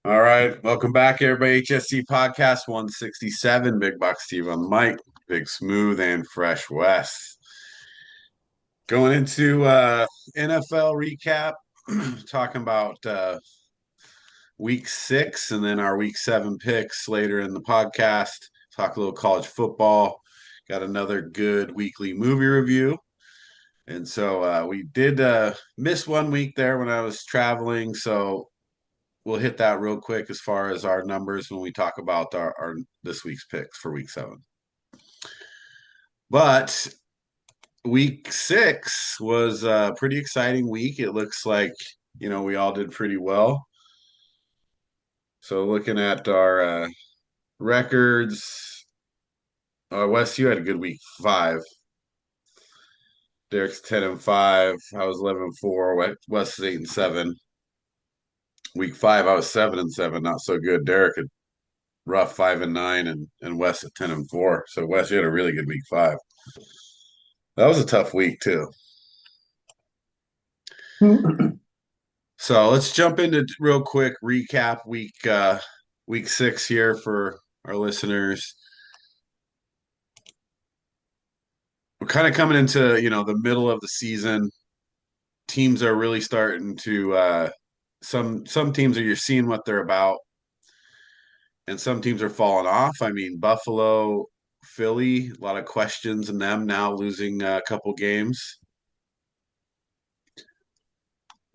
All right, welcome back, everybody. HSC Podcast 167. Big Box Steve on the mic, Big Smooth and Fresh West. Going into NFL recap, talking about week 6 and then our week 7 picks later in the podcast. Talk a little college football. Got another good weekly movie review. And so we did miss one week there when I was traveling. So we'll hit that real quick as far as our numbers when we talk about our this week's picks for week 7. But week 6 was a pretty exciting week. It looks like, we all did pretty well. So looking at our records, Wes, you had a good week 5. Derek's 10-5. I was 11-4. Wes is 8-7. Week 5, I was 7-7. Not so good. Derek had rough 5-9, and Wes at 10-4. So Wes, you had a really good week 5. That was a tough week too. So let's jump into real quick recap week 6 here for our listeners. We're kind of coming into the middle of the season. Teams are really starting to some teams are you're seeing what they're about, and some teams are falling off. I mean, Buffalo, Philly, a lot of questions in them now losing a couple games.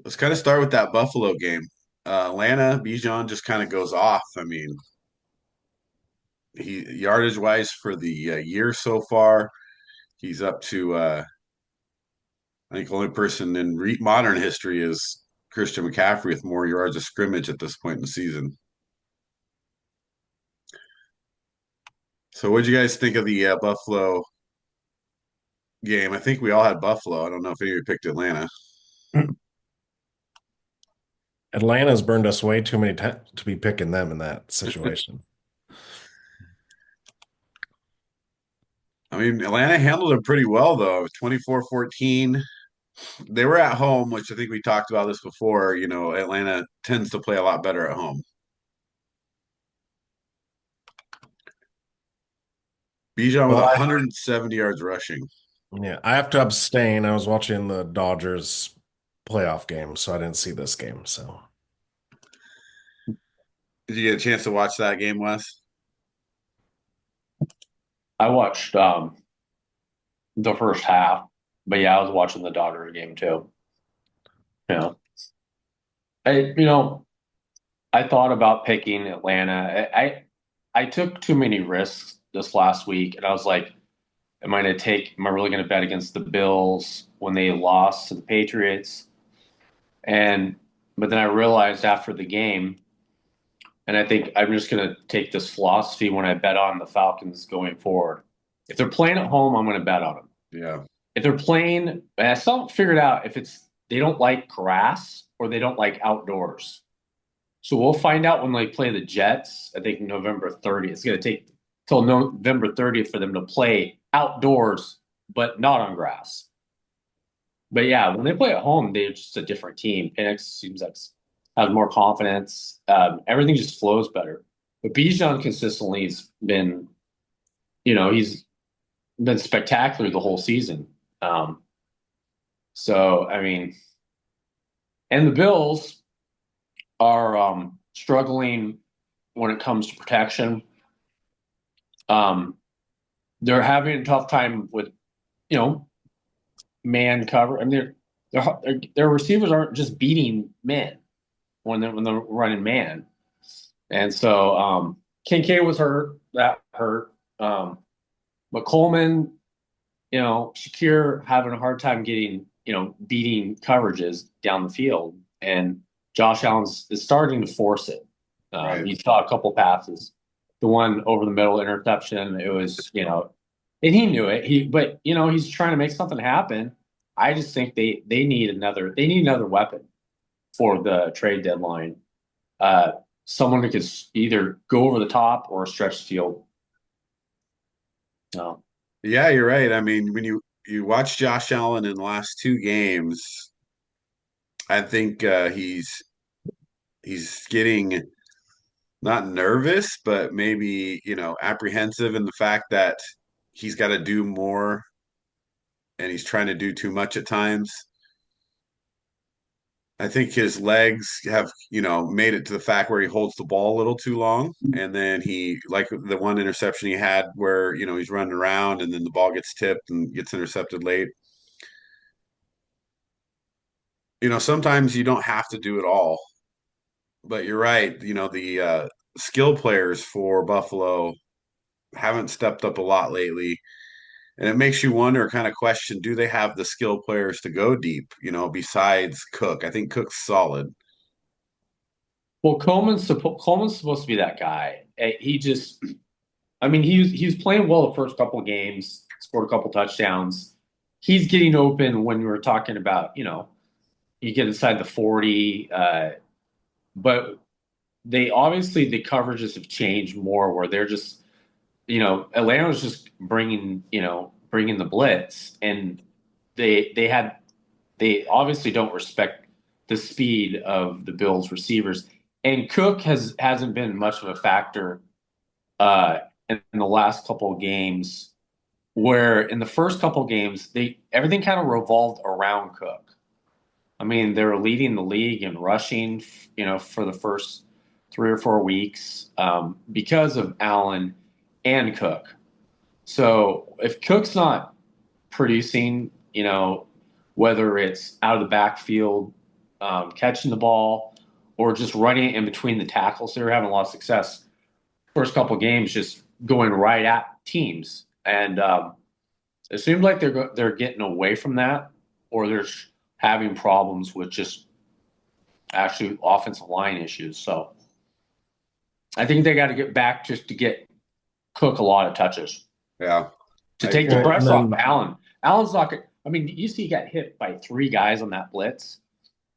Let's kind of start with that Buffalo game. Atlanta, Bijan just kind of goes off. I mean, he yardage wise for the year so far, he's up to I think the only person in modern history is Christian McCaffrey with more yards of scrimmage at this point in the season. So, what did you guys think of the Buffalo game? I think we all had Buffalo. I don't know if any of you picked Atlanta. Atlanta's burned us way too many times to be picking them in that situation. I mean, Atlanta handled it pretty well, though. 24-14. They were at home, which I think we talked about this before. Atlanta tends to play a lot better at home. Bijan with Well, 170 yards rushing. yeah, I have to abstain. I was watching the Dodgers playoff game, so I didn't see this game. So Did you get a chance to watch that game, Wes? I watched the first half, but yeah, I was watching the Dodgers game too. Yeah, I I thought about picking Atlanta. I took too many risks this last week, and I was like, am I really going to bet against the Bills when they lost to the Patriots? And but then I realized after the game, and I think I'm just going to take this philosophy when I bet on the Falcons going forward. If they're playing at home, I'm going to bet on them. Yeah. If they're playing, and I still haven't figured out if it's they don't like grass or they don't like outdoors. So we'll find out when they play the Jets. I think November 30th. It's going to take till November 30th for them to play outdoors, but not on grass. But yeah, when they play at home, they're just a different team. Penix seems like has more confidence. Everything just flows better. But Bijan consistently has been, he's been spectacular the whole season. So I mean, and the Bills are struggling when it comes to protection. Um, they're having a tough time with, you know, man cover. I mean, their receivers aren't just beating men when they're running man, and so Kincaid was hurt. That hurt. But Coleman, Shakir having a hard time getting, beating coverages down the field, and Josh Allen is starting to force it. Right. He saw a couple passes, the one over the middle interception. It was, and he knew it. But he's trying to make something happen. I just think they need another weapon for the trade deadline. Someone who could either go over the top or stretch the field. No. Yeah, you're right. I mean, when you watch Josh Allen in the last 2 games, I think he's getting not nervous, but maybe, apprehensive in the fact that he's got to do more and he's trying to do too much at times. I think his legs have, made it to the fact where he holds the ball a little too long. And then like the one interception he had where, he's running around and then the ball gets tipped and gets intercepted late. Sometimes you don't have to do it all, but you're right. The skill players for Buffalo haven't stepped up a lot lately. And it makes you wonder, kind of question, do they have the skill players to go deep, besides Cook? I think Cook's solid. Well, Coleman's supposed to be that guy. He just, I mean, he was playing well the first couple of games, scored a couple touchdowns. He's getting open when we were talking about, you get inside the 40, but they obviously the coverages have changed more where they're just, Atlanta's just bringing the blitz, and they obviously don't respect the speed of the Bills receivers. And Cook hasn't been much of a factor in the last couple of games, where in the first couple of games everything kind of revolved around Cook. I mean, they were leading the league in rushing, for the first 3 or 4 weeks because of Allen and Cook. So if Cook's not producing, whether it's out of the backfield, catching the ball, or just running it in between the tackles, they were having a lot of success first couple of games, just going right at teams. And it seems like they're getting away from that, or they're having problems with just actually offensive line issues. So I think they got to get back just to get Cook a lot of touches. Yeah. To take the pressure off of Allen. Allen's not good. I mean, you see he got hit by 3 guys on that blitz,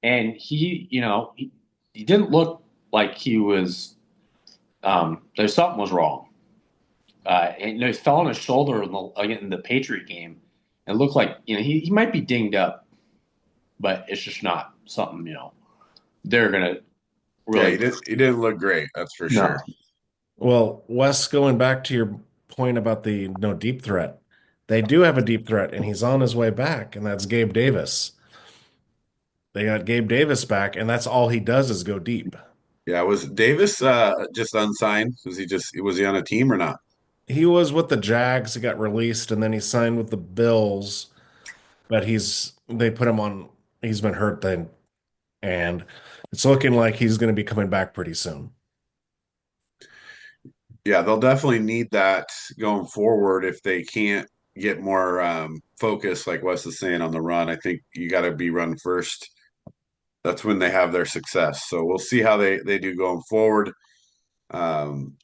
and he didn't look like he was there's something was wrong. And he fell on his shoulder in the Patriot game. It looked like he might be dinged up, but it's just not something they're gonna really. Yeah, he didn't look great. That's for sure. Well, Wes, going back to your point about the no deep threat, they do have a deep threat, and he's on his way back, and that's Gabe Davis. They got Gabe Davis back, and that's all he does is go deep. Yeah, was Davis just unsigned? Was he on a team or not? He was with the Jags, he got released, and then he signed with the Bills, but they put him on, he's been hurt then, and it's looking like he's going to be coming back pretty soon. Yeah, they'll definitely need that going forward if they can't get more focus, like Wes is saying, on the run. I think you got to be run first. That's when they have their success. So we'll see how they do going forward. Um,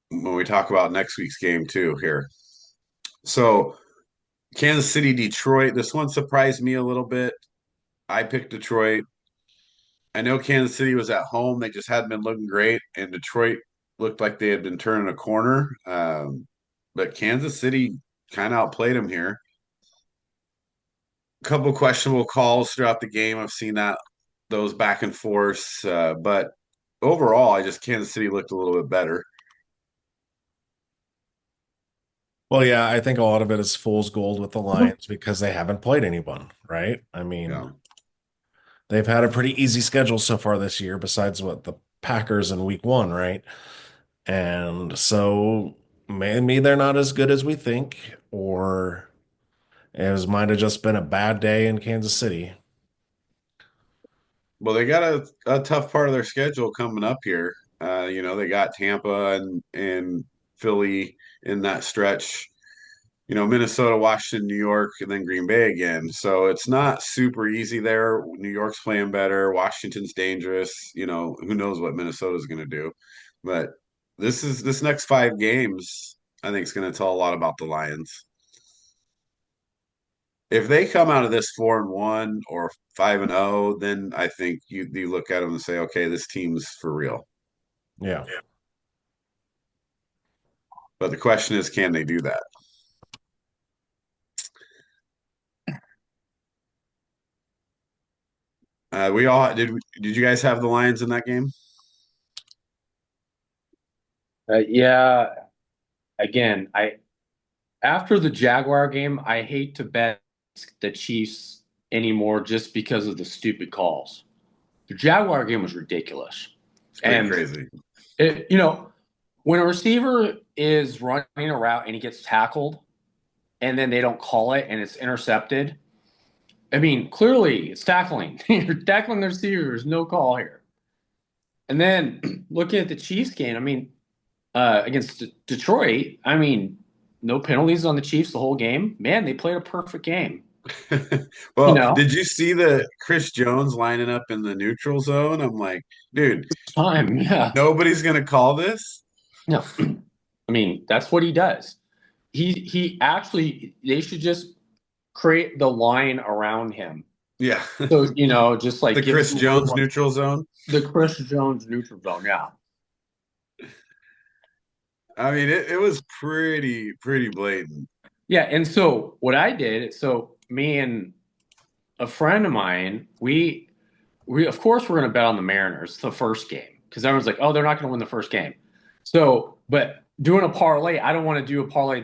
when we talk about next week's game too here. So Kansas City, Detroit. This one surprised me a little bit. I picked Detroit. I know Kansas City was at home. They just hadn't been looking great, and Detroit looked like they had been turning a corner. But Kansas City kind of outplayed them here. A couple questionable calls throughout the game. I've seen those back and forth, but overall, Kansas City looked a little bit better. Well, yeah, I think a lot of it is fool's gold with the Lions because they haven't played anyone, right? I mean, Yeah. they've had a pretty easy schedule so far this year, besides what the Packers in week 1, right? And so maybe they're not as good as we think, or it might have just been a bad day in Kansas City. Well, they got a tough part of their schedule coming up here. They got Tampa and Philly in that stretch. Minnesota, Washington, New York, and then Green Bay again. So it's not super easy there. New York's playing better. Washington's dangerous. Who knows what Minnesota's going to do. But this next 5 games, I think, is going to tell a lot about the Lions. If they come out of this 4-1 or 5-0, then I think you look at them and say, okay, this team's for real. Yeah. But the question is, can they do that? We all did. Did you guys have the Lions in that game? Yeah. Again, I after the Jaguar game, I hate to bet the Chiefs anymore just because of the stupid calls. The Jaguar game was ridiculous. It's pretty And crazy. when a receiver is running a route and he gets tackled and then they don't call it and it's intercepted, I mean, clearly it's tackling. You're tackling the receiver. There's no call here. And then looking at the Chiefs game, I mean, against Detroit, I mean, no penalties on the Chiefs the whole game. Man, they played a perfect game. You Well, know, did you see the Chris Jones lining up in the neutral zone? I'm like, dude, time. Yeah. nobody's gonna call this. No, I mean, that's what he does. He actually they should just create the line around him. Yeah. So, just like The give Chris him a little Jones more neutral zone. the Chris Jones neutral zone. Yeah. I mean, it was pretty blatant. Yeah. And so what I did, so me and a friend of mine, we of course we're gonna bet on the Mariners the first game because everyone's like, oh, they're not gonna win the first game. So, but doing a parlay, I don't want to do a parlay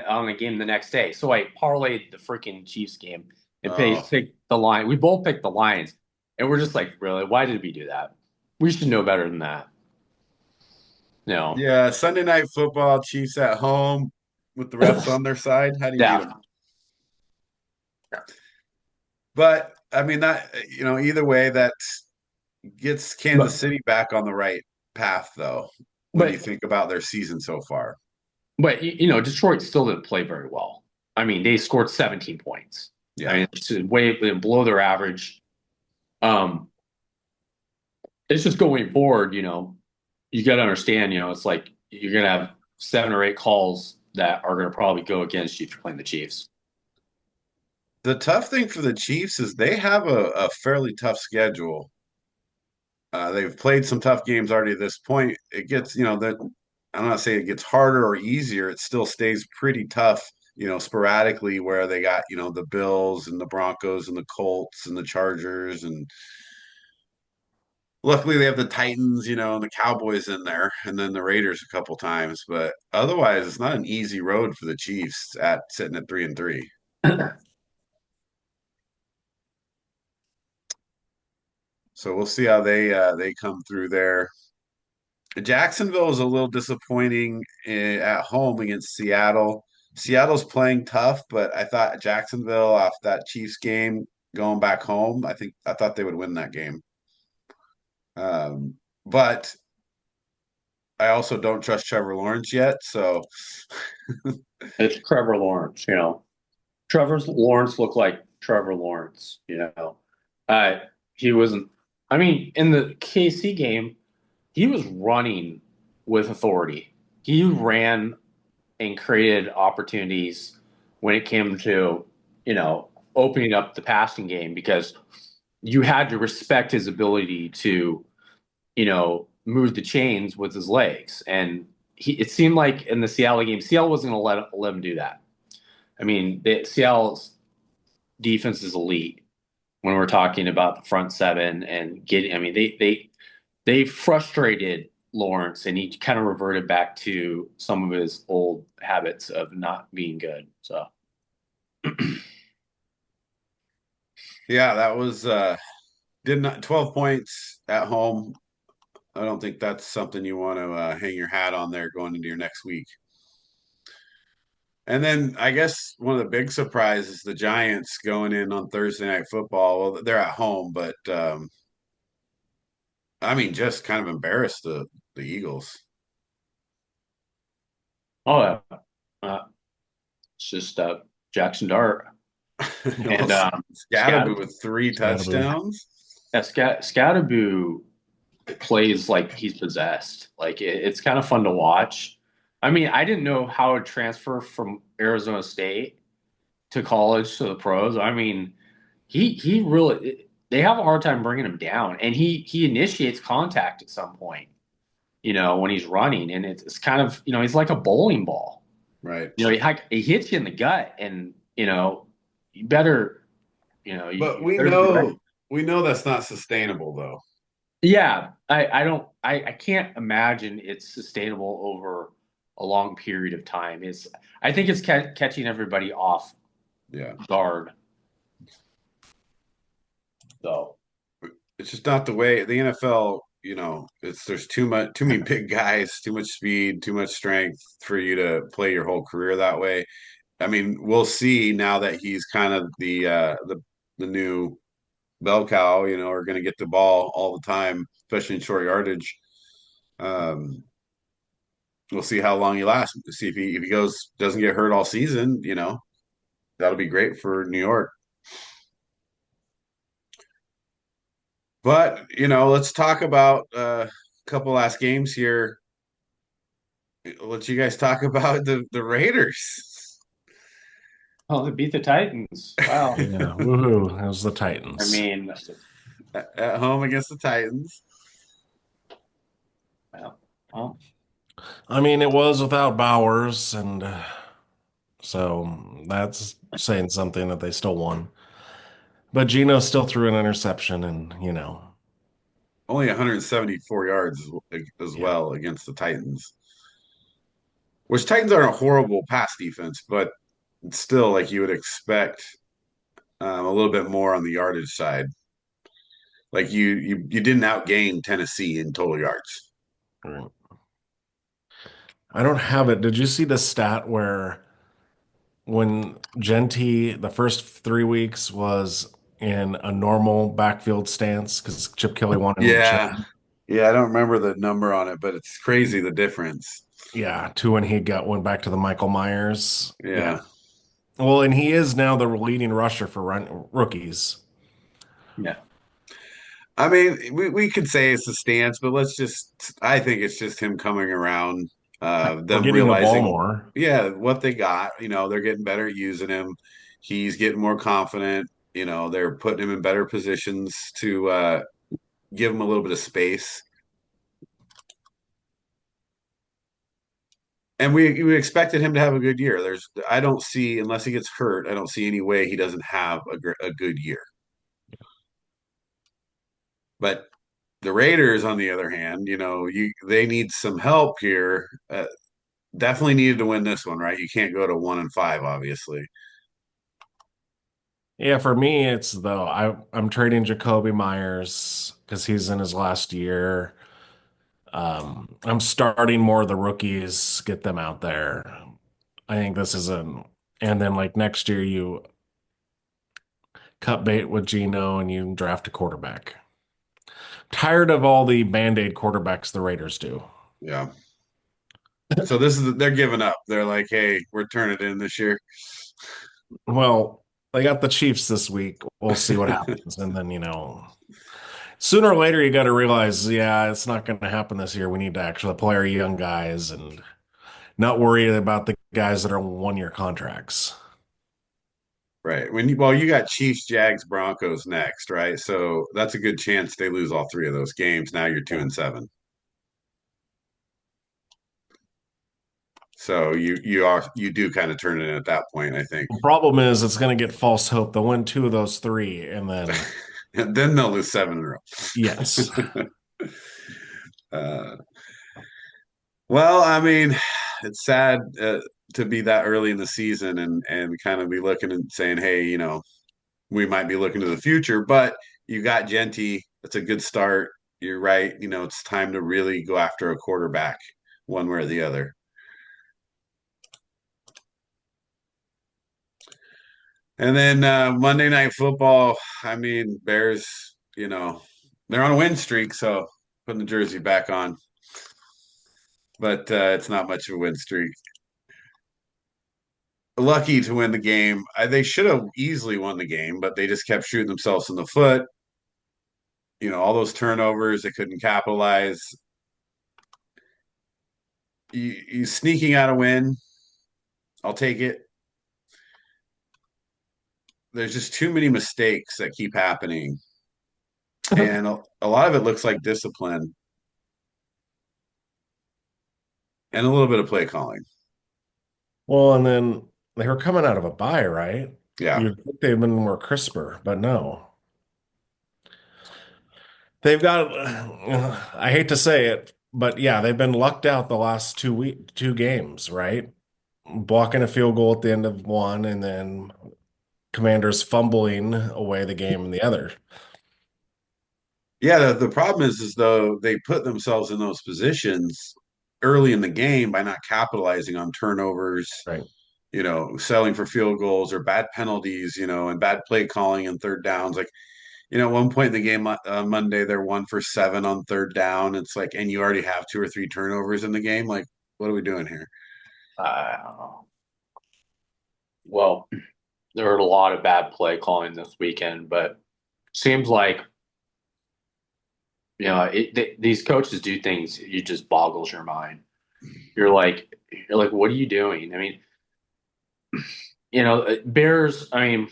on a game the next day. So I parlayed the freaking Chiefs game and Oh, picked the line. We both picked the Lions, and we're just like, really, why did we do that? We should know better than that. No, yeah. Sunday night football, Chiefs at home with the refs on their side. How do you beat yeah, them? But I mean, either way, that gets Kansas but City back on the right path, though, when you but think about their season so far. but Detroit still didn't play very well. I mean, they scored 17 points. I Yeah. mean, it's way below their average. Um, it's just going forward, you got to understand, it's like you're going to have 7 or 8 calls that are going to probably go against you if you're playing the Chiefs. The tough thing for the Chiefs is they have a fairly tough schedule. They've played some tough games already at this point. It gets, that I'm not saying it gets harder or easier. It still stays pretty tough, sporadically where they got, the Bills and the Broncos and the Colts and the Chargers. And luckily they have the Titans, and the Cowboys in there and then the Raiders a couple times. But otherwise, it's not an easy road for the Chiefs at sitting at 3-3. So we'll see how they come through there. Jacksonville is a little disappointing at home against Seattle. Seattle's playing tough, but I thought Jacksonville off that Chiefs game going back home, I thought they would win that game. But I also don't trust Trevor Lawrence yet, so It's Trevor Lawrence, Trevor Lawrence looked like Trevor Lawrence. Uh, he wasn't, I mean, in the KC game, he was running with authority. He ran and created opportunities when it came to, opening up the passing game because you had to respect his ability to, move the chains with his legs. And it seemed like in the Seattle game, Seattle wasn't going to let him do that. I mean, Seattle's defense is elite when we're talking about the front seven and getting, I mean, they frustrated Lawrence and he kind of reverted back to some of his old habits of not being good. So yeah, that was did not 12 points at home. I don't think that's something you want to hang your hat on there going into your next week. And then I guess one of the big surprises, the Giants going in on Thursday Night Football. Well, they're at home, but I mean, just kind of embarrassed the Eagles. oh yeah. It's just Jackson Dart and Well, Scatterboo with three Scatterboo. touchdowns. Scatterboo plays like he's possessed. Like it's kind of fun to watch. I mean, I didn't know how to transfer from Arizona State to college to the pros. I mean, he really they have a hard time bringing him down, and he initiates contact at some point. When he's running, and it's kind of he's like a bowling ball. Right. He hits you in the gut, and you better But you better be ready. we know that's not sustainable though. Yeah, I don't I can't imagine it's sustainable over a long period of time. I think it's catching everybody off Yeah. guard. So It's just not the way the NFL, there's too many big guys, too much speed, too much strength for you to play your whole career that way. I mean, we'll see now that he's kind of the new bell cow, are going to get the ball all the time, especially in short yardage. Um, we'll see how long he lasts. See if he goes doesn't get hurt all season, that'll be great for New York. But let's talk about a couple last games here. I'll let you guys talk about the Raiders. oh, they beat the Titans. Wow. Yeah, woohoo! It was the I Titans. mean, At home against the Titans. well, I mean, it was without Bowers, and so that's saying something that they still won. But Geno still threw an interception, and Only 174 yards as yeah. well against the Titans. Which Titans aren't a horrible pass defense, but it's still like you would expect a little bit more on the yardage side. Like you didn't outgain Tennessee in total yards. Right. I don't have it. Did you see the stat where when Genty the first 3 weeks was in a normal backfield stance because Chip Kelly wanted Yeah. change? Yeah, I don't remember the number on it, but it's crazy the difference. Yeah, to when he went back to the Michael Myers. Yeah. Yeah. Well, and he is now the leading rusher for rookies. yeah. I mean, we could say it's a stance, but I think it's just him coming around, We're them getting the ball realizing, more. yeah, what they got, they're getting better at using him. He's getting more confident, they're putting him in better positions to give him a little bit of space. And we expected him to have a good year. I don't see, unless he gets hurt, I don't see any way he doesn't have a good year. But the Raiders, on the other hand, they need some help here. Definitely needed to win this one, right? You can't go to 1-5, obviously. Yeah, for me, it's though I'm trading Jacoby Myers because he's in his last year. I'm starting more of the rookies, get them out there. I think this is and then like next year you cut bait with Geno and you draft a quarterback. Tired of all the band-aid quarterbacks the Raiders do. Yeah. So they're giving up. They're like, hey, we're turning it in this year. Well, they got the Chiefs this week. We'll see what happens. And then, sooner or later you got to realize, yeah, it's not going to happen this year. We need to actually play our young guys and not worry about the guys that are 1-year contracts. Right. Well, you got Chiefs, Jags, Broncos next, right? So that's a good chance they lose all three of those games. Now you're 2-7. So you do kind of turn it in at that point, I think. The problem is it's going to get false hope. They'll win 2 of those 3, and then And then they'll lose 7 in a row. yes. Uh, well, I mean, it's sad to be that early in the season and kind of be looking and saying, hey, we might be looking to the future, but you got Genty. That's a good start. You're right. It's time to really go after a quarterback one way or the other. And then Monday Night Football, I mean, Bears, they're on a win streak, so putting the jersey back on. But it's not much of a win streak. Lucky to win the game. They should have easily won the game, but they just kept shooting themselves in the foot. All those turnovers, they couldn't capitalize. You sneaking out a win, I'll take it. There's just too many mistakes that keep happening. And a lot of it looks like discipline and a little bit of play calling. Well, and then they were coming out of a bye, right? Yeah. You'd think they've been more crisper, but no. they've got, I hate to say it, but yeah, they've been lucked out the last 2 games, right? Blocking a field goal at the end of one, and then Commanders fumbling away the game in the other. Yeah, the problem is though they put themselves in those positions early in the game by not capitalizing on turnovers, Right. selling for field goals or bad penalties, and bad play calling and third downs. Like, at one point in the game on Monday, they're 1 for 7 on third down. It's like, and you already have 2 or 3 turnovers in the game. Like, what are we doing here? I don't know. Well, there were a lot of bad play calling this weekend, but seems like these coaches do things you just boggles your mind. You're like, what are you doing? I mean, Bears. I mean,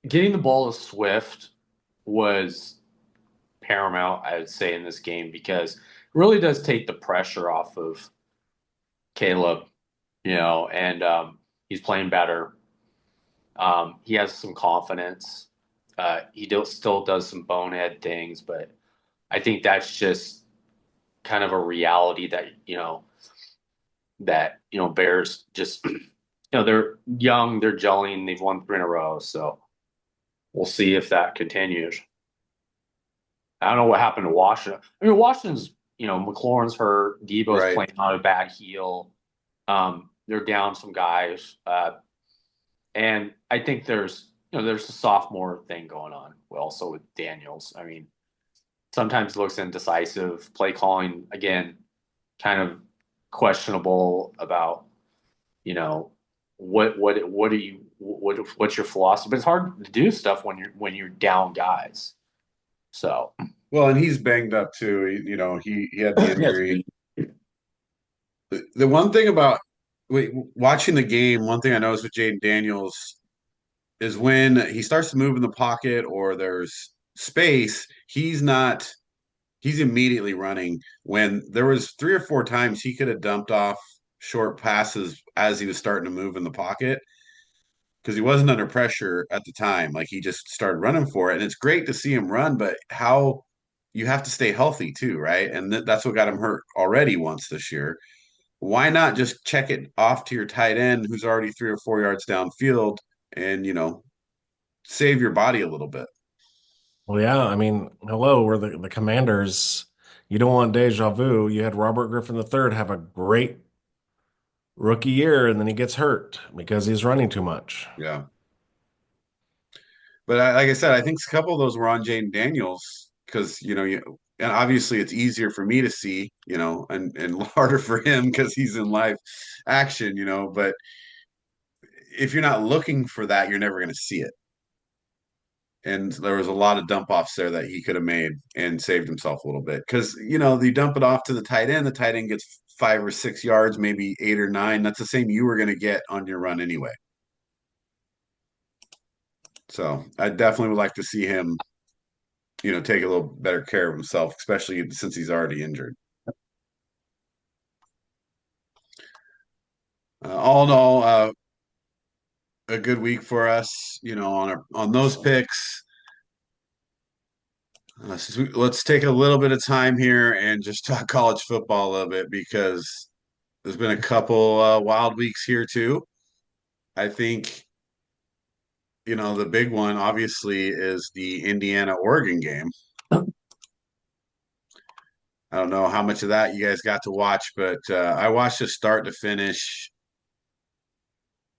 getting the ball to Swift was paramount, I would say, in this game because it really does take the pressure off of Caleb. And he's playing better. He has some confidence. Still does some bonehead things, but I think that's just kind of a reality that Bears just they're young, they're gelling, they've won 3 in a row, so we'll see if that continues. I don't know what happened to Washington. I mean, Washington's McLaurin's hurt, Debo's Right. playing on a bad heel. They're down some guys, and I think there's a sophomore thing going on. Also with Daniels. I mean, sometimes looks indecisive. Play calling again, kind of questionable about what's your philosophy. But it's hard to do stuff when you're down guys. So Well, and he's banged up too. He had the injury. The one thing about watching the game, one thing I noticed with Jaden Daniels is when he starts to move in the pocket or there's space, he's immediately running. When there was 3 or 4 times he could have dumped off short passes as he was starting to move in the pocket because he wasn't under pressure at the time. Like he just started running for it. And it's great to see him run, but how you have to stay healthy too, right? And that's what got him hurt already once this year. Why not just check it off to your tight end who's already 3 or 4 yards downfield and, save your body a little bit? Well, yeah, I mean, hello, we're the Commanders. You don't want deja vu. You had Robert Griffin III have a great rookie year, and then he gets hurt because he's running too much. Yeah. But like I said, I think a couple of those were on Jaden Daniels because, and obviously it's easier for me to see, and harder for him because he's in live action, but if you're not looking for that, you're never going to see it. And there was a lot of dump offs there that he could have made and saved himself a little bit because, you dump it off to the tight end gets 5 or 6 yards, maybe 8 or 9. That's the same you were going to get on your run anyway. So I definitely would like to see him take a little better care of himself, especially since he's already injured. All in all, a good week for us, on those picks. Let's take a little bit of time here and just talk college football a little bit because there's been a couple wild weeks here too. I think, the big one obviously is the Indiana Oregon game. I don't know how much of that you guys got to watch, but I watched it start to finish.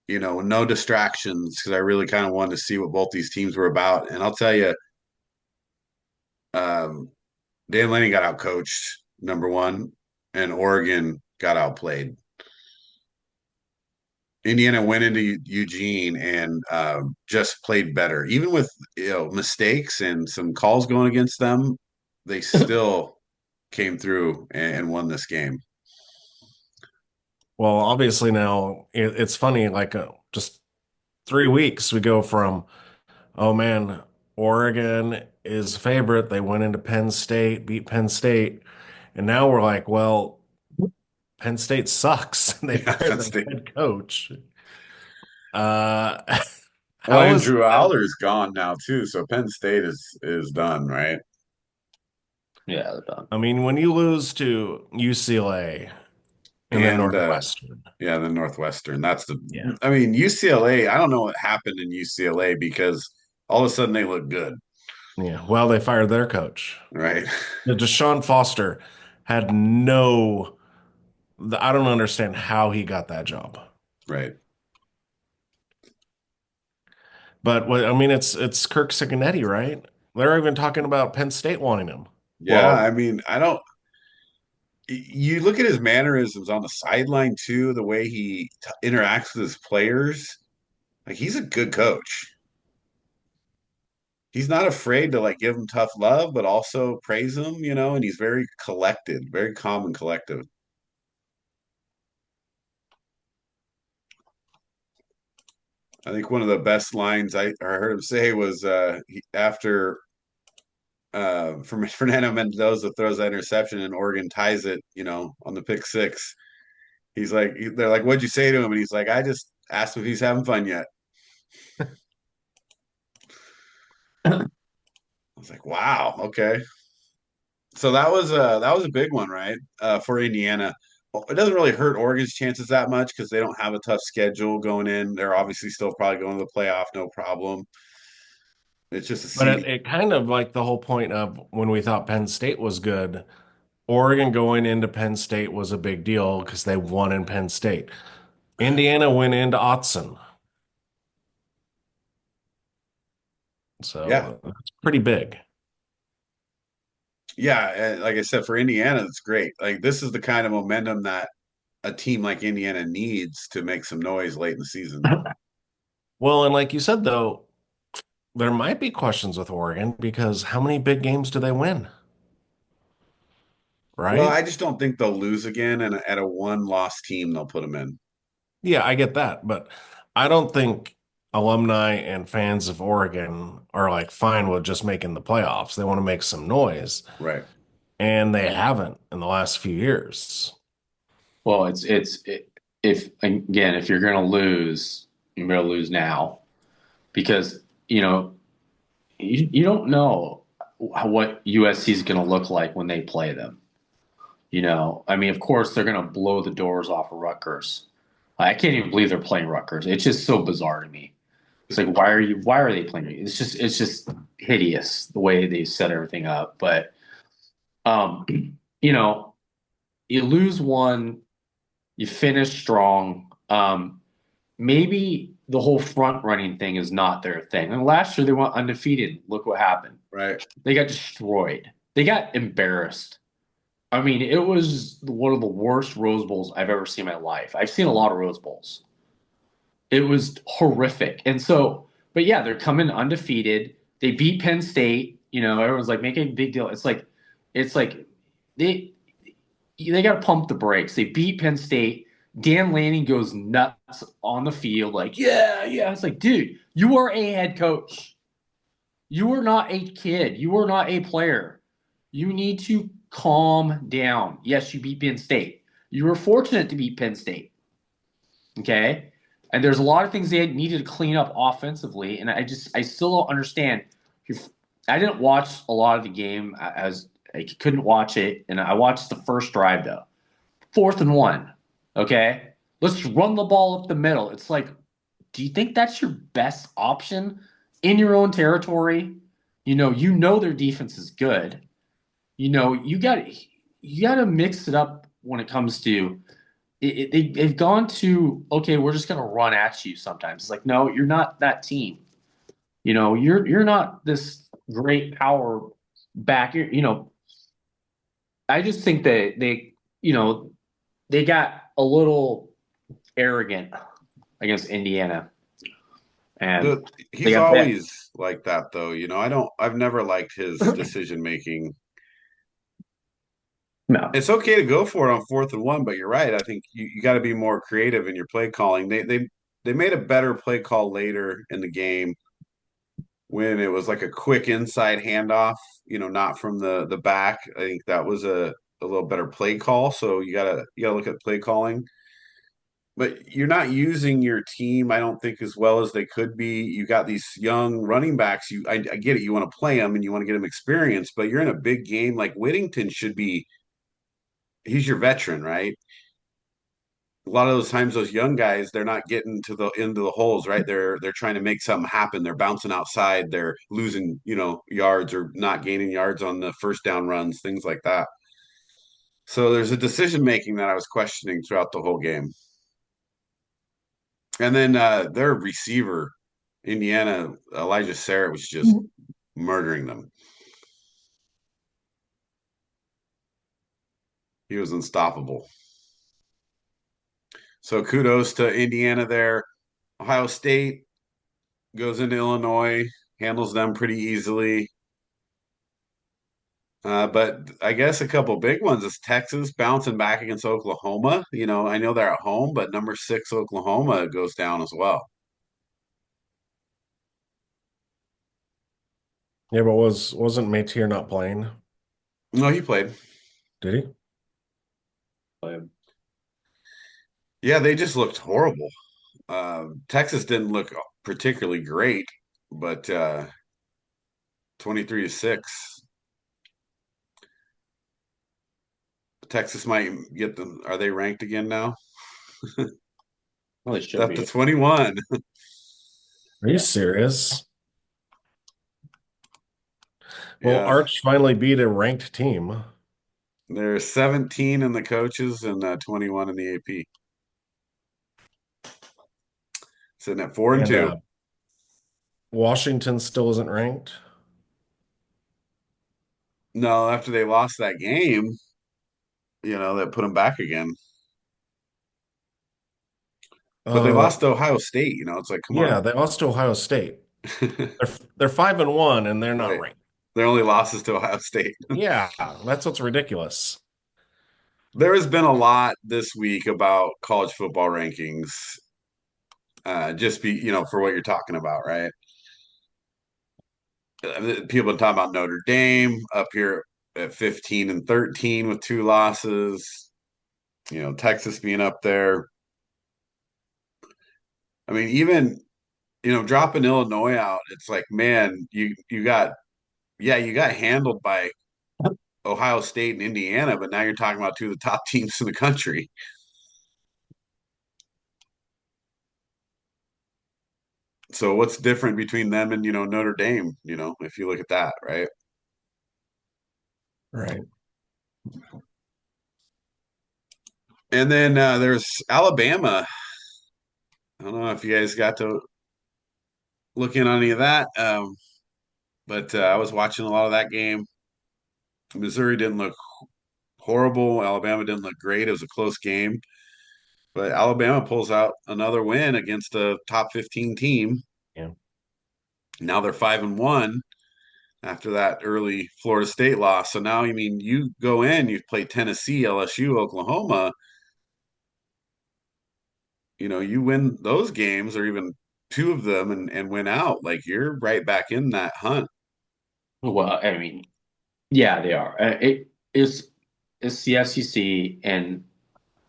No distractions because I really kind of wanted to see what both these teams were about. And I'll tell you, um, Dan Lanning got outcoached, number one, and Oregon got outplayed. Indiana went into Eugene and just played better, even with mistakes and some calls going against them. They still came through and won this game. Well, obviously now it's funny, like just 3 weeks we go from, oh man, Oregon is favorite. They went into Penn State, beat Penn State. And now we're like, well, Penn State sucks. They Yeah, fired Penn their State. head coach. Uh, Well, how is Andrew that? Aller's gone now too, so Penn State is done, right? Yeah, they're done. I mean, when you lose to UCLA and then And Northwestern, yeah, the Northwestern. That's the. yeah, I mean, UCLA. I don't know what happened in UCLA because all of a sudden they look good, yeah. Well, they fired their coach. right? Deshaun Foster had no. I don't understand how he got that job. Right. But I mean, it's Kirk Cincinnati, right? They're even talking about Penn State wanting him. Yeah. Well, I mean, I don't. You look at his mannerisms on the sideline too, the way he interacts with his players. Like he's a good coach. He's not afraid to like give them tough love, but also praise them, and he's very collected, very calm and collective. I think one of the best lines I heard him say was after from Fernando Mendoza throws that interception and Oregon ties it, on the pick six. They're like, "What'd you say to him?" And he's like, "I just asked him if he's having fun yet." I was like, "Wow, okay." So that was a big one, right? For Indiana. Well, it doesn't really hurt Oregon's chances that much because they don't have a tough schedule going in. They're obviously still probably going to the playoff, no problem. It's just a But seed. it kind of like the whole point of when we thought Penn State was good, Oregon going into Penn State was a big deal because they won in Penn State. Indiana went into Autzen, Yeah, so it's pretty big. yeah. Like I said, for Indiana, it's great. Like this is the kind of momentum that a team like Indiana needs to make some noise late in the season. Well, and like you said though, there might be questions with Oregon because how many big games do they win? Well, Right? I just don't think they'll lose again, and at a one-loss team, they'll put them in. Yeah, I get that, but I don't think alumni and fans of Oregon are like fine with just making the playoffs. They want to make some noise, Right. and they haven't in the last few years. well, if again, if you're going to lose, you better lose now because you don't know what USC is going to look like when they play them. I mean, of course, they're going to blow the doors off of Rutgers. I can't even believe they're playing Rutgers. It's just so bizarre to me. It's like, why are they playing? It's just hideous the way they set everything up. But, um, you know, you lose one, you finish strong. Maybe the whole front running thing is not their thing. And last year they went undefeated. Look what happened. Right. They got destroyed. They got embarrassed. I mean, it was one of the worst Rose Bowls I've ever seen in my life. I've seen a lot of Rose Bowls. It was horrific. And so, but yeah, they're coming undefeated. They beat Penn State. Everyone's like making a big deal. It's like they they got to pump the brakes. They beat Penn State. Dan Lanning goes nuts on the field, like, yeah, yeah. It's like, dude, you are a head coach. You are not a kid. You are not a player. You need to calm down. Yes, you beat Penn State. You were fortunate to beat Penn State. Okay. And there's a lot of things they needed to clean up offensively. And I still don't understand. I didn't watch a lot of the game as I couldn't watch it. And I watched the first drive though. 4th and 1. Okay. Let's run the ball up the middle. It's like, do you think that's your best option in your own territory? You know their defense is good. You got to mix it up when it comes to they've gone to, okay, we're just gonna run at you sometimes. It's like, no, you're not that team. You're not this great power back. I just think that they got a little arrogant against Indiana, and they He's got bit. always like that, though. I've never liked his decision making. No, It's okay to go for it on 4th and 1, but you're right. I think you got to be more creative in your play calling. They made a better play call later in the game when it was like a quick inside handoff, not from the back. I think that was a little better play call. So you gotta look at play calling. but you're not using your team, I don't think, as well as they could be. You got these young running backs. I get it. You want to play them and you want to get them experience, but you're in a big game. Like Whittington should be, he's your veteran, right? A lot of those times, those young guys, they're not getting to the into the holes, right? They're trying to make something happen. They're bouncing outside. They're losing, yards or not gaining yards on the first down runs, things like that. So there's a decision making that I was questioning throughout the whole game. And then their receiver, Indiana, Elijah Sarrett was just murdering them. He was unstoppable. So kudos to Indiana there. Ohio State goes into Illinois, handles them pretty easily. But I guess a couple big ones is Texas bouncing back against Oklahoma. I know they're at home, but number 6 Oklahoma goes down as well. Yeah, but wasn't Mateer not playing? No, he played. Did he? Yeah, they just looked horrible. Texas didn't look particularly great, but 23-6. Texas might get them. Are they ranked again now? Well, they should Up to be. 21. Are you serious? Well, Yeah, Arch finally beat a ranked team. there's 17 in the coaches and 21 in the AP. Sitting at 4 and And 2. Washington still isn't ranked. No, after they lost that game, that put them back again. But they Uh, lost to Ohio State. It's like, come yeah, on. they lost to Ohio State. They're 5-1 and they're not Right. ranked. Their only losses to Ohio State. Yeah, that's what's ridiculous. There has been a lot this week about college football rankings. For what you're talking about, right? People have been talking about Notre Dame up here at 15 and 13 with 2 losses. Texas being up there. I mean, even dropping Illinois out, it's like, man, you got handled by Ohio State and Indiana, but now you're talking about 2 of the top teams in the country. So what's different between them and Notre Dame? If you look at that, right? Right. And then there's Alabama. I don't know if you guys got to look in on any of that, but I was watching a lot of that game. Missouri didn't look horrible. Alabama didn't look great. It was a close game, but Alabama pulls out another win against a top 15 team. Yeah. Now they're 5-1 after that early Florida State loss. So now, you go in, you play Tennessee, LSU, Oklahoma. You win those games or even 2 of them and win out. Like you're right back in that hunt. Well, I mean, yeah, they are. It's the SEC, and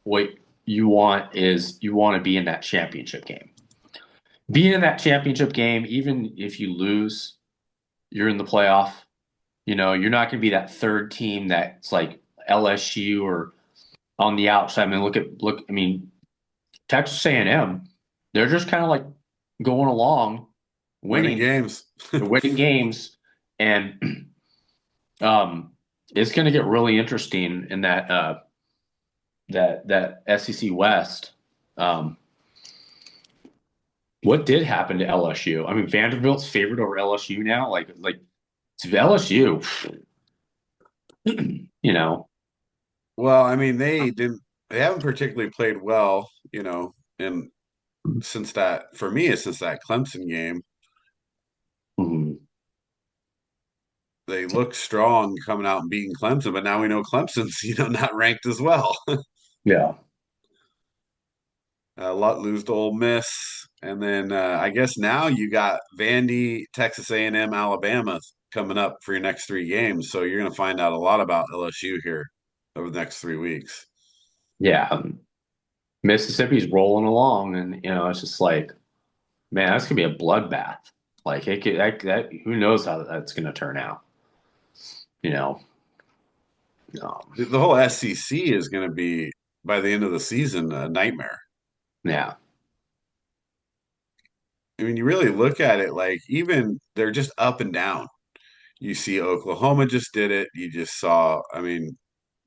what you want is you want to be in that championship game. Being in that championship game, even if you lose, you're in the playoff. You're not going to be that third team that's like LSU or on the outside. I mean, look. I mean, Texas A&M, they're just kind of like going along, Winning winning, games. they're winning games, and it's going to get really interesting in that SEC West. What did happen to LSU? I mean, Vanderbilt's favored over LSU now. Like it's LSU. you know, Well, they haven't particularly played well, and for me, it's since that Clemson game. Mhm. They look strong coming out and beating Clemson, but now we know Clemson's, not ranked as well. Yeah. A lot lose to Ole Miss, and then I guess now you got Vandy, Texas A&M, Alabama coming up for your next 3 games. So you're going to find out a lot about LSU here over the next 3 weeks. Yeah. Mississippi's rolling along, and it's just like, man, that's gonna be a bloodbath. Like it could, who knows how that's gonna turn out? You know, The whole SEC is going to be by the end of the season a nightmare. yeah, I mean, you really look at it like even they're just up and down. You see Oklahoma just did it. You just saw, I mean,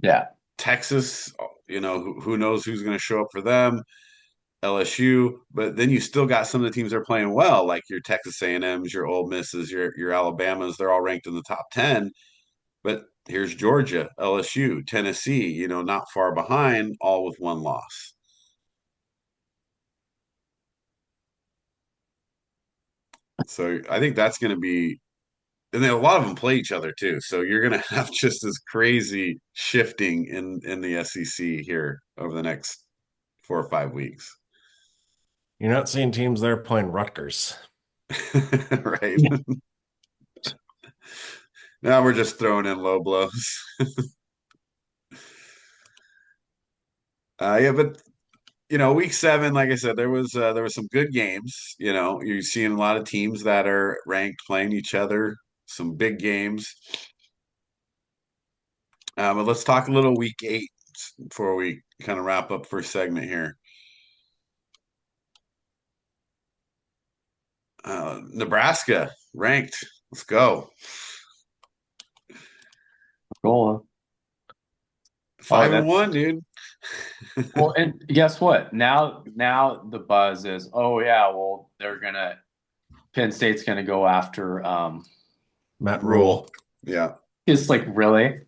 yeah. Texas, who knows who's going to show up for them, LSU, but then you still got some of the teams that are playing well, like your Texas A&Ms, your Ole Misses, your Alabamas, they're all ranked in the top 10. But here's Georgia, LSU, Tennessee, not far behind, all with one loss. So I think that's going to be, and then a lot of them play each other too. So you're going to have just this crazy shifting in the SEC here over the next 4 or 5 weeks. You're not seeing teams there playing Rutgers. Right. Now we're just throwing in low blows. Yeah, but week 7, like I said, there was some good games. You're seeing a lot of teams that are ranked playing each other, some big games. But let's talk a little week 8 before we kind of wrap up first segment here. Nebraska ranked. Let's go. Cool. 5-1, dude. Well, and guess what? Now the buzz is, oh yeah, well Penn State's gonna go after Matt Rule. Rule. Yeah. it's like really?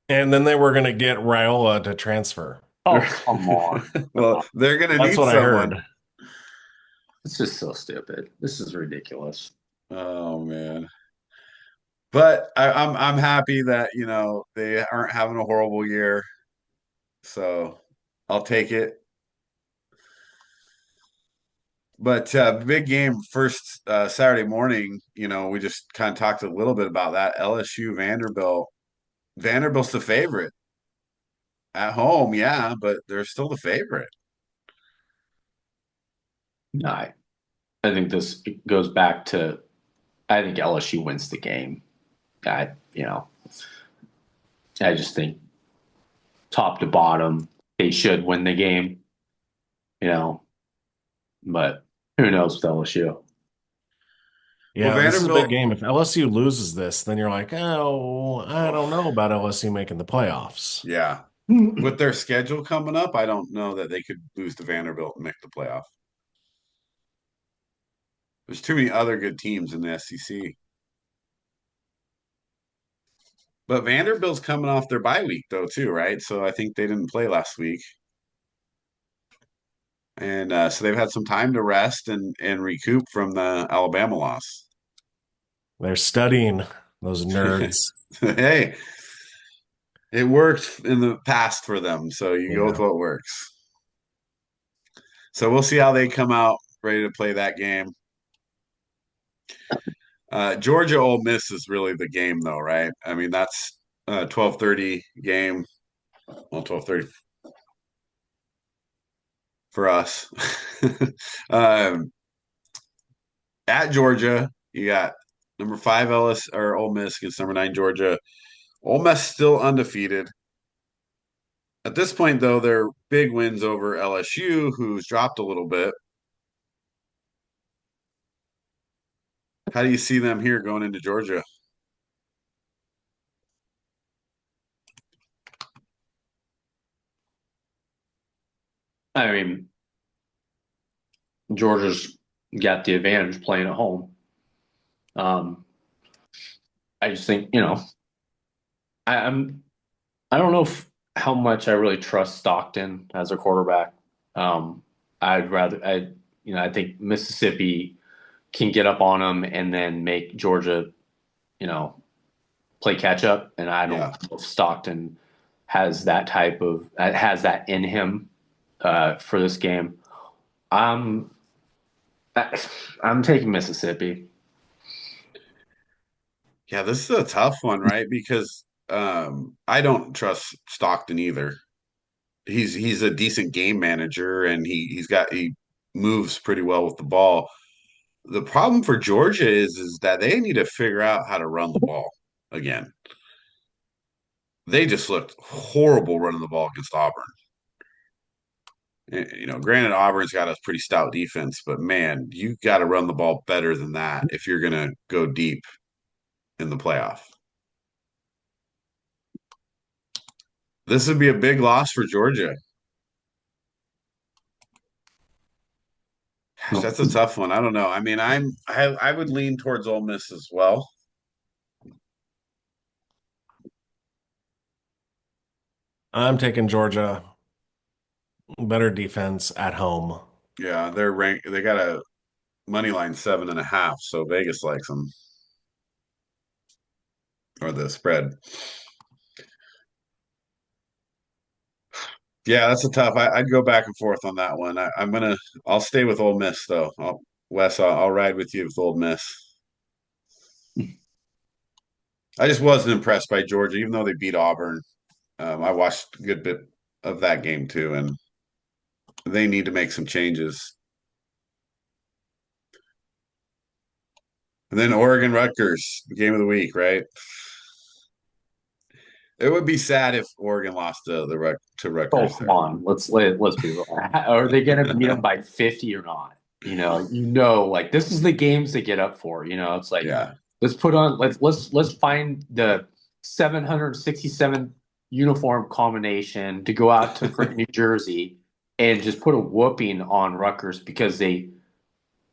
And then they were going to get Raiola to transfer. Oh, come on. Well, they're gonna That's need what I someone. heard. It's just so stupid. This is ridiculous. Oh man. But I'm happy that they aren't having a horrible year, so I'll take it. But big game first Saturday morning. We just kind of talked a little bit about that. LSU Vanderbilt. Vanderbilt's the favorite at home, yeah, but they're still the favorite. No, I think this goes back to I think LSU wins the game. I I just think top to bottom they should win the game. You know, but who knows with LSU? Yeah, Well, this is a big Vanderbilt, game. If LSU loses this, then you're like, oh, I don't know about LSU making the playoffs. yeah, with their schedule coming up, I don't know that they could lose to Vanderbilt and make the playoff. There's too many other good teams in the SEC. But Vanderbilt's coming off their bye week though, too, right? So I think they didn't play last week, and so they've had some time to rest and recoup from the Alabama loss. They're studying those nerds. Hey, it worked in the past for them, so you go with Yeah. what works. So we'll see how they come out ready to play that game. Georgia Ole Miss is really the game, though, right? I mean, that's 12:30 game. Well, 12:30 for us. um, at Georgia, you got number 5 Ellis or Ole Miss against number 9 Georgia. Ole Miss still undefeated. At this point, though, they're big wins over LSU, who's dropped a little bit. How do you see them here going into Georgia? I mean, Georgia's got the advantage playing at home. Um, I just think I'm I don't know how much I really trust Stockton as a quarterback. I think Mississippi can get up on them and then make Georgia, you know, play catch up. And I don't Yeah. know if Stockton has that in him for this game. I'm I'm taking Mississippi. Yeah, this is a tough one, right? Because I don't trust Stockton either. he's a decent game manager, and he moves pretty well with the ball. The problem for Georgia is that they need to figure out how to run the ball again. They just looked horrible running the ball against Auburn. Granted, Auburn's got a pretty stout defense, but man, you got to run the ball better than that if you're going to go deep in the playoff. This would be a big loss for Georgia. Gosh, that's a tough one. I don't know. I mean, I would lean towards Ole Miss as well. I'm taking Georgia. Better defense at home. Yeah, they're ranked. They got a money line 7.5, so Vegas likes them, or the spread. Yeah, that's a tough. I'd go back and forth on that one. I'll stay with Ole Miss though. Wes, I'll ride with you with Ole Miss. I just wasn't impressed by Georgia, even though they beat Auburn. I watched a good bit of that game too, and they need to make some changes. And then Oregon Rutgers, game of the week, right? It would be sad if Oregon lost to Oh, Rutgers come there. on. Let's be real. Are they going to beat them by 50 or not? Like this is the games they get up for. It's like Yeah, let's find the 767 uniform combination to go out to freaking New Jersey and just put a whooping on Rutgers because they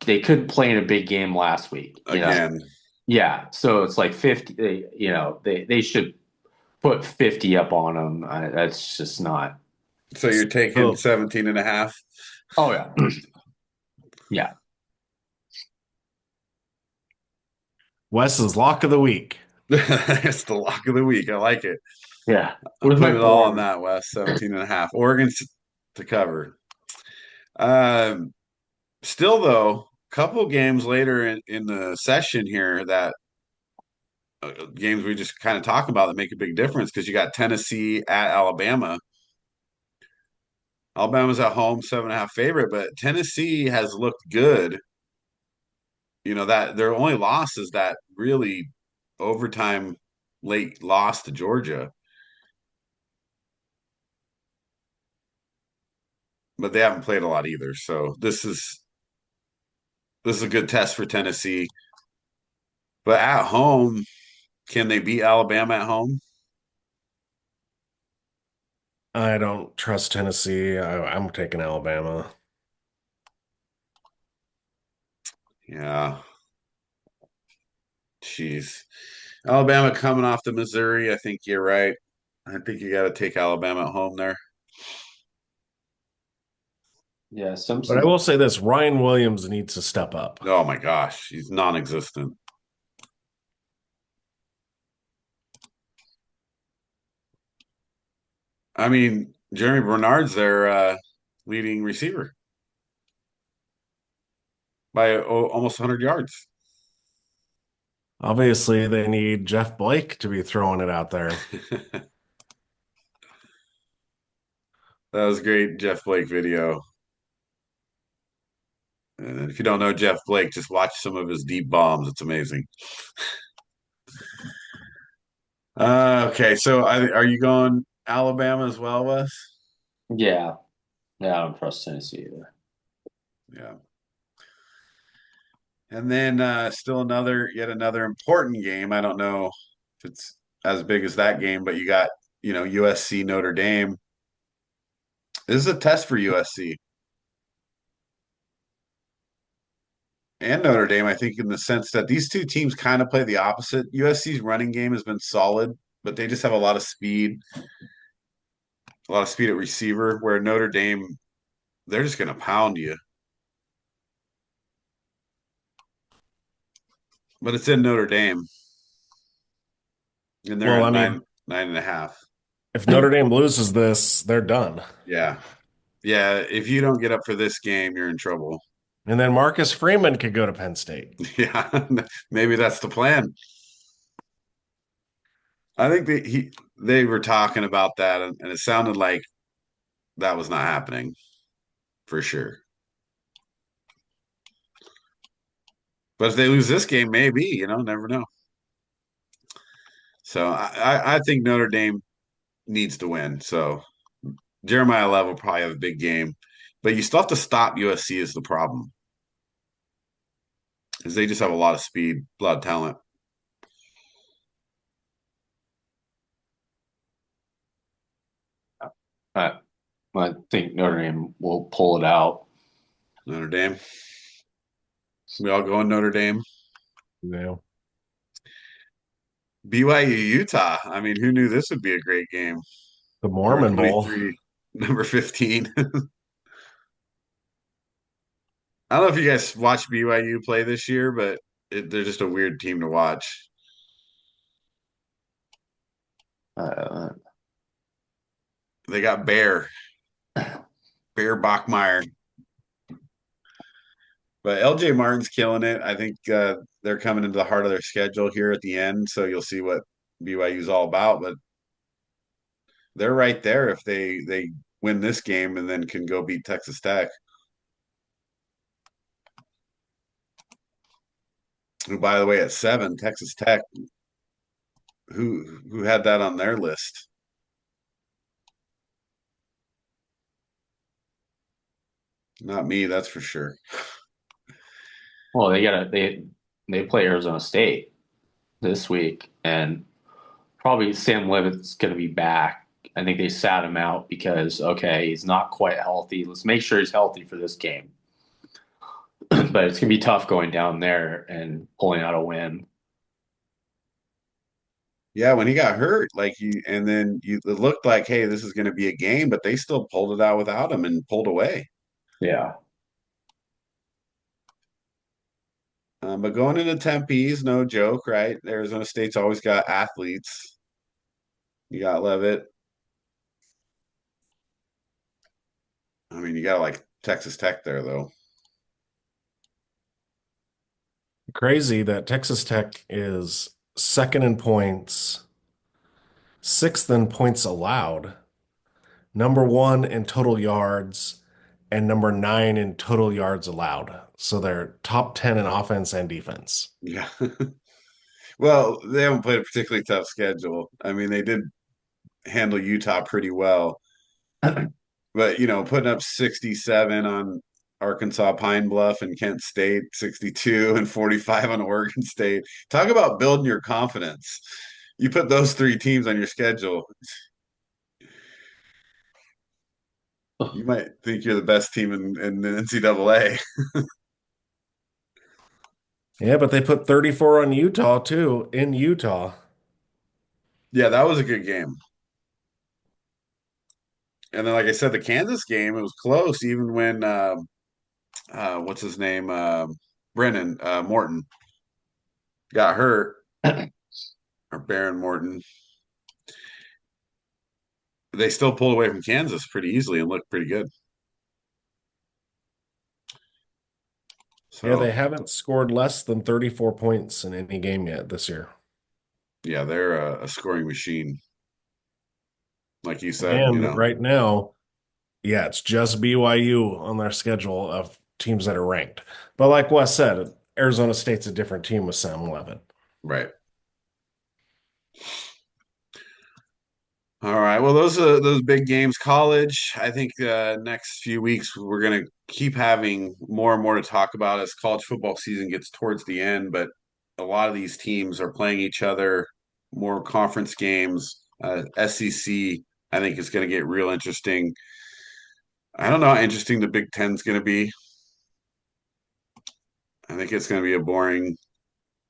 couldn't play in a big game last week. again. Yeah, so it's like 50. They should put 50 up on them. That's just not. So you're taking 17.5? Oh yeah, yeah. Wes's lock of the week. It's the lock of the week. I like it. Yeah. I'll put it all on that, Wes. 17.5. Oregon's to cover. Still, though, a couple games later in the session here that games we just kind of talk about that make a big difference because you got Tennessee at Alabama. Alabama's at home, 7.5 favorite, but Tennessee has looked good. That their only loss is that really overtime late loss to Georgia. But they haven't played a lot either. So this is a good test for Tennessee. But at home, can they beat Alabama at home? I don't trust Tennessee. I'm taking Alabama. Yeah. Jeez. Alabama coming off the Missouri. I think you're right. I think you got to take Alabama at home there. Yeah, But I will say this, Ryan Williams needs to step up. Oh my gosh, he's non-existent. I mean, Jeremy Bernard's their leading receiver by almost 100 yards. Obviously, they need Jeff Blake to be throwing it out there. That was great, Jeff Blake video. And if you don't know Jeff Blake, just watch some of his deep bombs. It's amazing. Okay, so are you going Alabama as well, Wes? yeah. I don't trust Tennessee either. Yeah. And then yet another important game. I don't know if it's as big as that game, but you got, USC Notre Dame. This is a test for USC and Notre Dame, I think, in the sense that these two teams kind of play the opposite. USC's running game has been solid, but they just have a lot of speed at receiver, where Notre Dame, they're just going to pound you. But it's in Notre Dame, and they're Well, at I mean, 9.5. if Notre Dame loses this, they're done. Yeah. Yeah. If you don't get up for this game, you're in trouble. And then Marcus Freeman could go to Penn State. Yeah. Maybe that's the plan. I think they were talking about that, and it sounded like that was not happening for sure. But if they lose this game, maybe, never know. So I think Notre Dame needs to win. So Jeremiah Love will probably have a big game, but you still have to stop USC is the problem, because they just have a lot of speed, a lot of talent. I, I think Notre Dame will pull it out. Notre Dame. We all go in Notre Dame. Yeah. BYU Utah. I mean, who knew this would be a great game? The Number Mormon Bowl. 23, number 15. I don't know if you guys watched BYU play this year, but they're just a weird team to watch. Uh, They got Bear Bachmeyer. But LJ Martin's killing it. I think they're coming into the heart of their schedule here at the end, so you'll see what BYU's all about. But they're right there if they win this game and then can go beat Texas Tech, who, by the way, at 7, Texas Tech, who had that on their list? Not me, that's for sure. well, they play Arizona State this week, and probably Sam Levitt's going to be back. I think they sat him out because okay, he's not quite healthy. Let's make sure he's healthy for this game. But it's going to be tough going down there and pulling out a win. Yeah, when he got hurt, and then it looked like, hey, this is going to be a game, but they still pulled it out without him and pulled away. Yeah. But going into Tempe's no joke, right? Arizona State's always got athletes. You got Levitt. I mean, you got like Texas Tech there, though. Crazy that Texas Tech is second in points, sixth in points allowed, number one in total yards, and number nine in total yards allowed. So they're top 10 in offense and defense. Yeah. Well, they haven't played a particularly tough schedule. I mean, they did handle Utah pretty well, but putting up 67 on Arkansas Pine Bluff and Kent State, 62 and 45 on Oregon State. Talk about building your confidence. You put those 3 teams on your schedule, you might think you're the best team in the NCAA. Yeah, but they put 34 on Utah too, in Utah. Yeah, that was a good game. And then, like I said, the Kansas game, it was close, even when what's his name, Brennan Morton got hurt, or Baron Morton. They still pulled away from Kansas pretty easily and looked pretty good. Yeah, they So haven't scored less than 34 points in any game yet this year. yeah, they're a scoring machine, like you said. And right now, yeah, it's just BYU on their schedule of teams that are ranked. But like Wes said, Arizona State's a different team with Sam Levitt. Right. All right. Well, those are those big games. College, I think next few weeks we're going to keep having more and more to talk about as college football season gets towards the end. But a lot of these teams are playing each other, more conference games. SEC, I think, is going to get real interesting. I don't know how interesting the Big Ten is going to be. I think it's going to be a boring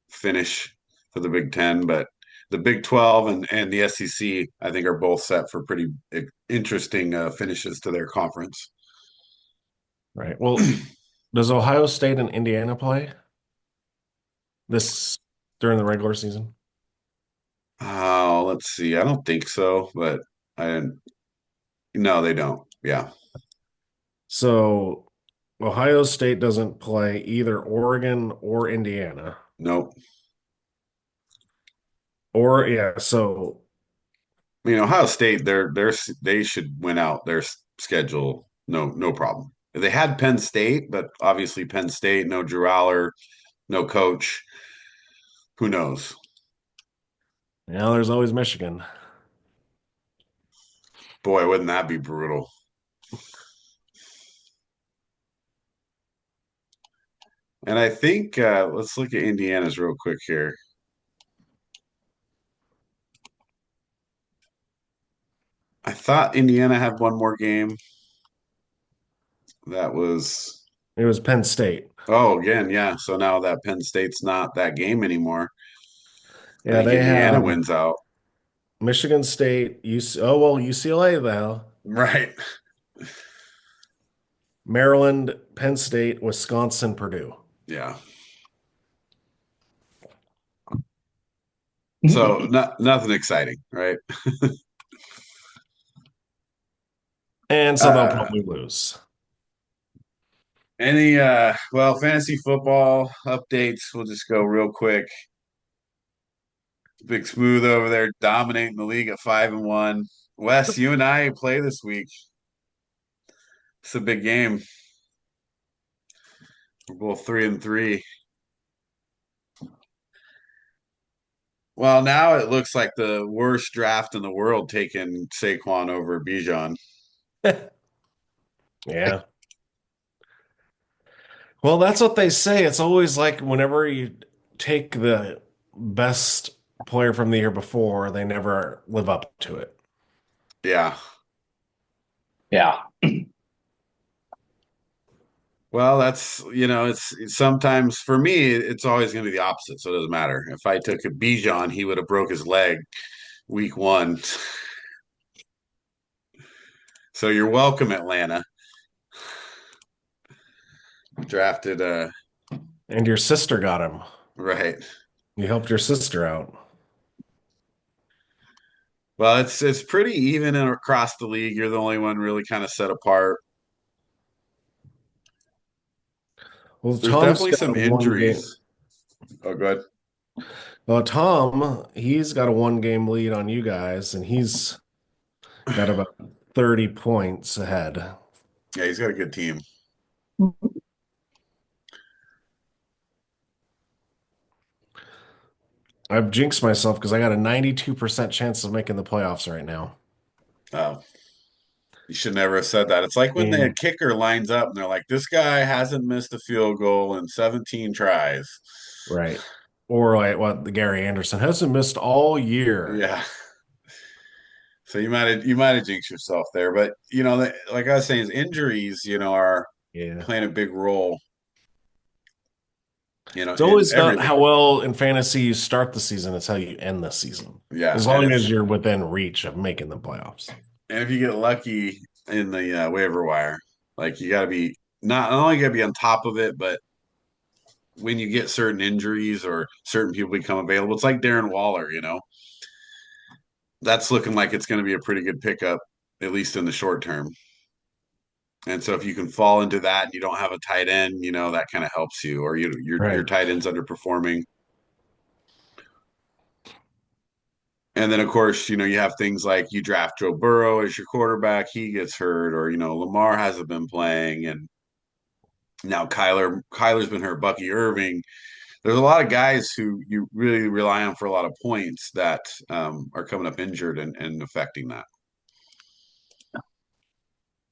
finish for the Big Ten, but the Big 12 and the SEC, I think, are both set for pretty interesting finishes to their conference. Right. Well, does Ohio State and Indiana play this during the regular season? Oh, let's see. I don't think so, but I didn't. No, they don't. Yeah. So Ohio State doesn't play either Oregon or Indiana. Nope. So I mean, Ohio State, they should win out their schedule, no problem. They had Penn State, but obviously Penn State, no Drew Aller, no coach. Who knows? There's always Michigan. Boy, wouldn't that be brutal? And I think let's look at Indiana's real quick here. I thought Indiana had one more game. That was It was Penn State. again, yeah. So now that Penn State's not that game anymore. I Yeah, think they Indiana have wins out. Michigan State, oh well, UCLA though. Right. Maryland, Penn State, Wisconsin, Purdue. Yeah. So nothing exciting, right? And so they'll probably lose. Any fantasy football updates, we'll just go real quick. Big Smooth over there dominating the league at 5-1. Wes, you and I play this week. It's a big game. We're both 3-3. Well, now it looks like the worst draft in the world taking Saquon over Bijan. Yeah. Well, that's what they say. It's always like whenever you take the best player from the year before, they never live up to it. Yeah. Yeah. Well, it's sometimes for me, it's always going to be the opposite. So it doesn't matter. If I took a Bijan, he would have broke his leg week 1. So you're welcome, Atlanta. Drafted And your sister got him. right. You helped your sister out. Well, it's pretty even across the league. You're the only one really kind of set apart. Well, There's Tom's definitely got some a one game. injuries. Oh, good. Well, Tom, he's got a 1 game lead on you guys, and he's got about 30 points ahead. Yeah, he's got a good team. I've jinxed myself because I got a 92% chance of making the playoffs right now. Oh, you should never have said that. It's like when the And kicker lines up and they're like, "This guy hasn't missed a field goal in 17 tries." right. Or like what the Gary Anderson hasn't missed all year. Yeah. So you might have jinxed yourself there, but like I was saying, is injuries, are Yeah. playing a big role, It's in always every not how league. well in fantasy you start the season, it's how you end the season. Yeah, As and long as you're within reach of making the playoffs. if you get lucky in the waiver wire, like you got to be not only got to be on top of it, but when you get certain injuries or certain people become available, it's like Darren Waller, that's looking like it's going to be a pretty good pickup, at least in the short term. And so if you can fall into that and you don't have a tight end, that kind of helps you, or your Right. tight end's underperforming. And then of course, you have things like you draft Joe Burrow as your quarterback, he gets hurt, or Lamar hasn't been playing, and now Kyler's been hurt, Bucky Irving. There's a lot of guys who you really rely on for a lot of points that are coming up injured and affecting that.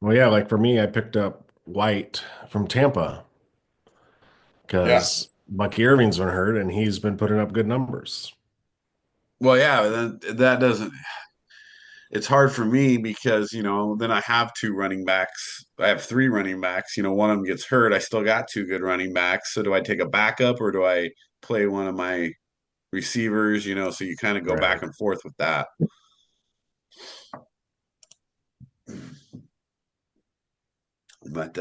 Well, yeah, like for me, I picked up White from Tampa Yeah. because Bucky Irving's been hurt and he's been putting up good numbers. Well, yeah, then that doesn't. It's hard for me because then I have two running backs. I have three running backs. One of them gets hurt. I still got two good running backs. So do I take a backup or do I play one of my receivers? So you kind of go back Right. and forth with that. But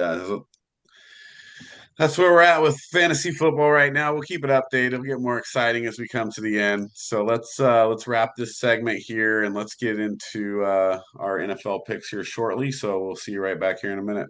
that's where we're at with fantasy football right now. We'll keep it updated. It'll get more exciting as we come to the end. So let's wrap this segment here and let's get into our NFL picks here shortly. So we'll see you right back here in a minute.